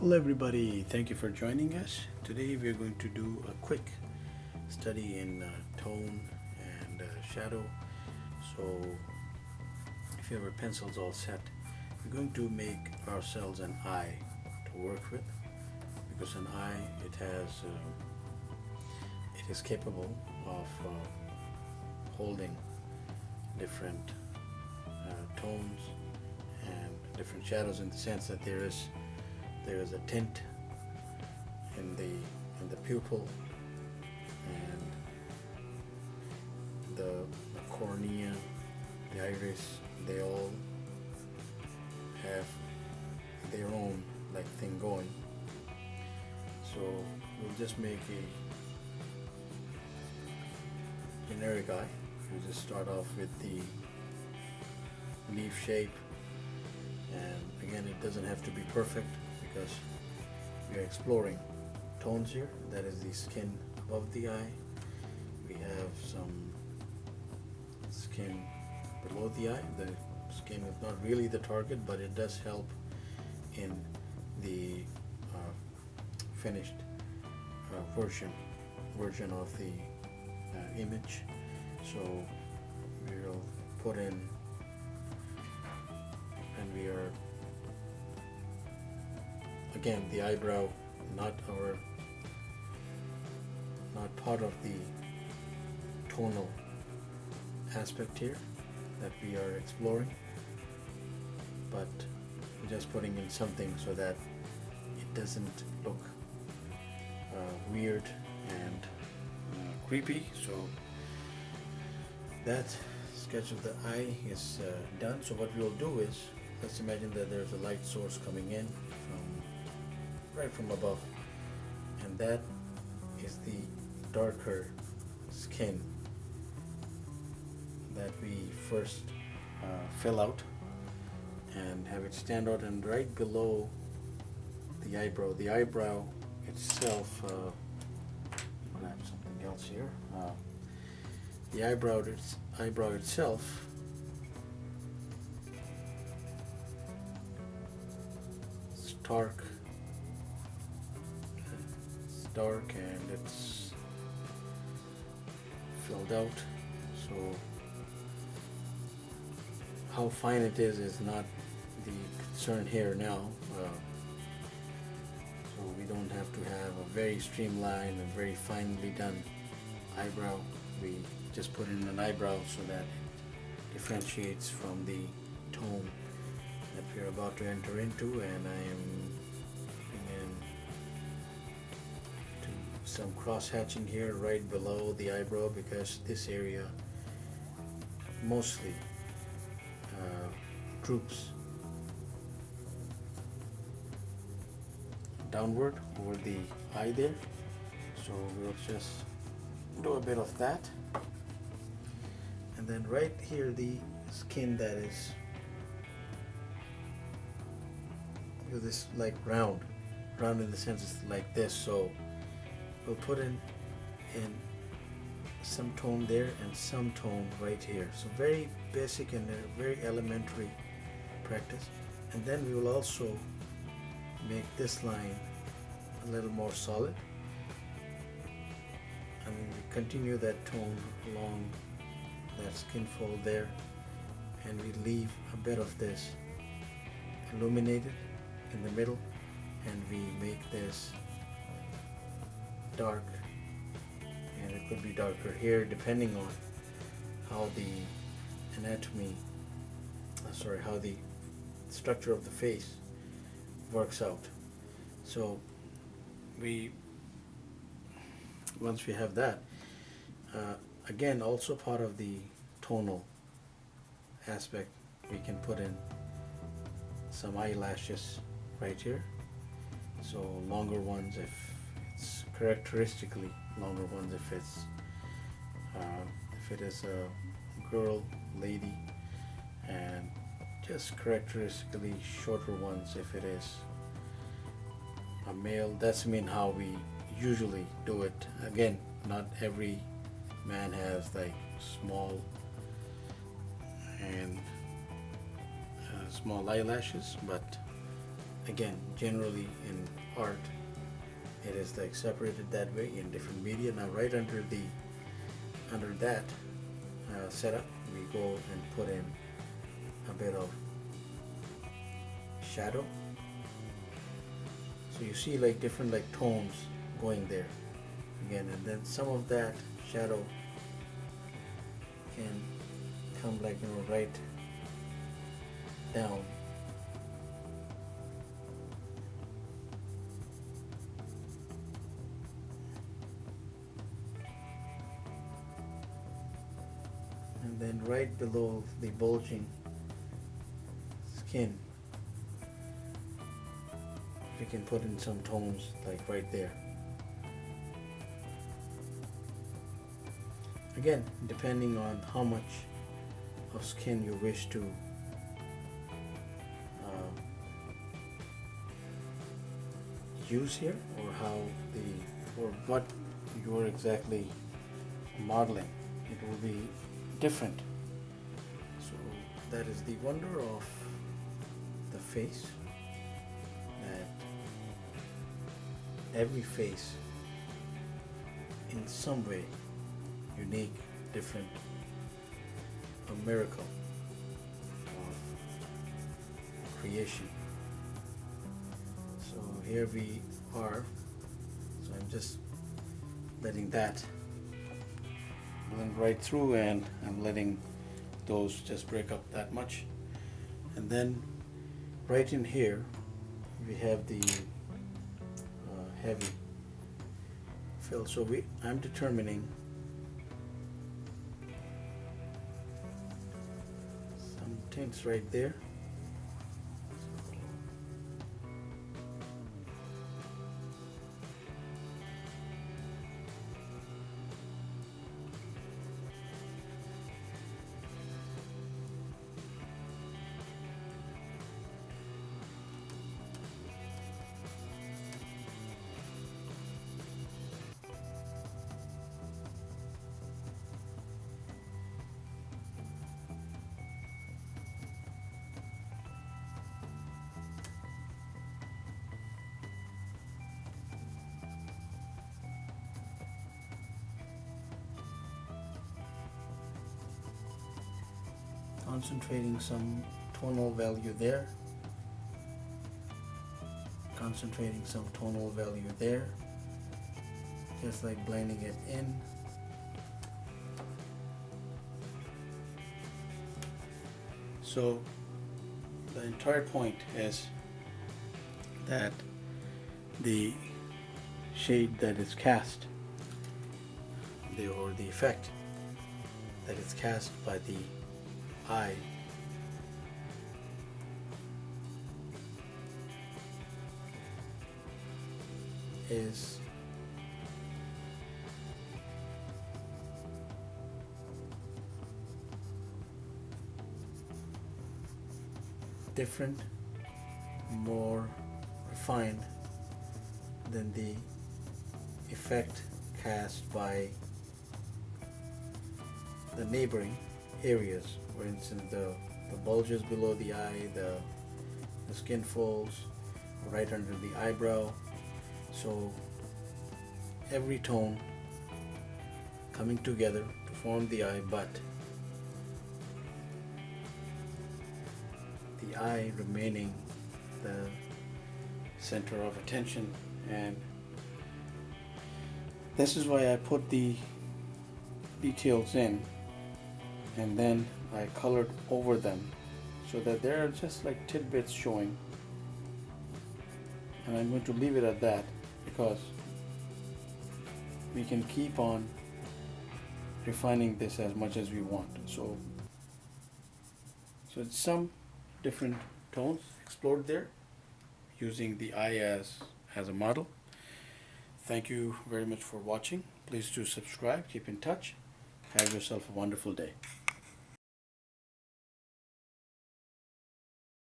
Hello everybody, thank you for joining us. Today we're going to do a quick study in tone and shadow. So if you have your pencils all set, we're going to make ourselves an eye to work with, because an eye, it is capable of holding different tones and different shadows, in the sense that there is a tint in the pupil, and the cornea, the iris, they all have their own thing going. So we'll just make a generic eye. We'll just start off with the leaf shape, and again, it doesn't have to be perfect because we are exploring tones here. That is the skin above the eye. We have some skin below the eye. The skin is not really the target, but it does help in the finished version of the image. So we'll put in, and we are again the eyebrow, not part of the tonal aspect here that we are exploring, but we're just putting in something so that it doesn't look weird and creepy. So that sketch of the eye is done. So what we'll do is, let's imagine that there's a light source coming in right from above, and that is the darker skin that we first fill out and have it stand out. And right below the eyebrow itself, I'll have something else here. The eyebrow itself is dark. It's dark and it's filled out. So how fine it is not the concern here now. So we don't have to have a very streamlined and very finely done eyebrow. We just put in an eyebrow so that it differentiates from the tone that we're about to enter into. And I am putting in some cross hatching here right below the eyebrow, because this area mostly droops downward over the eye there. So we'll just do a bit of that, and then right here the skin that is with this round in the sense it's like this. So we'll put in some tone there and some tone right here. So very basic and very elementary practice. And then we will also make this line a little more solid, and we continue that tone along that skin fold there, and we leave a bit of this illuminated in the middle, and we make this dark, and it could be darker here depending on how the how the structure of the face works out. So once we have that, again, also part of the tonal aspect, we can put in some eyelashes right here. So longer ones if it's characteristically longer ones, if it is a girl, lady, and just characteristically shorter ones if it is a male. That's how we usually do it. Again, not every man has small and small eyelashes, but again, generally in art, it is like separated that way in different media. Now, right under that setup, we go and put in a bit of shadow. So you see like different like tones going there again, and then some of that shadow can come like right down. And then right below the bulging skin, we can put in some tones like right there. Again, depending on how much of skin you wish to use here, or what you're exactly modeling, it will be different. So that is the wonder of the face, that every face in some way unique, different, a miracle of creation. So here we are. So I'm just letting that blend right through, and I'm letting those just break up that much. And then right in here we have the heavy fill. So I'm determining some tints right there. Concentrating some tonal value there, concentrating some tonal value there, just like blending it in. So the entire point is that the shade that is cast, or the effect that is cast by the eye, is different, more refined than the effect cast by the neighboring areas. For instance, the bulges below the eye, the skin folds right under the eyebrow. So every tone coming together to form the eye, but the eye remaining the center of attention. And this is why I put the details in, and then I colored over them so that there are just like tidbits showing. And I'm going to leave it at that, because we can keep on refining this as much as we want. So it's some different tones explored there using the eye as a model. Thank you very much for watching. Please do subscribe, keep in touch. Have yourself a wonderful day.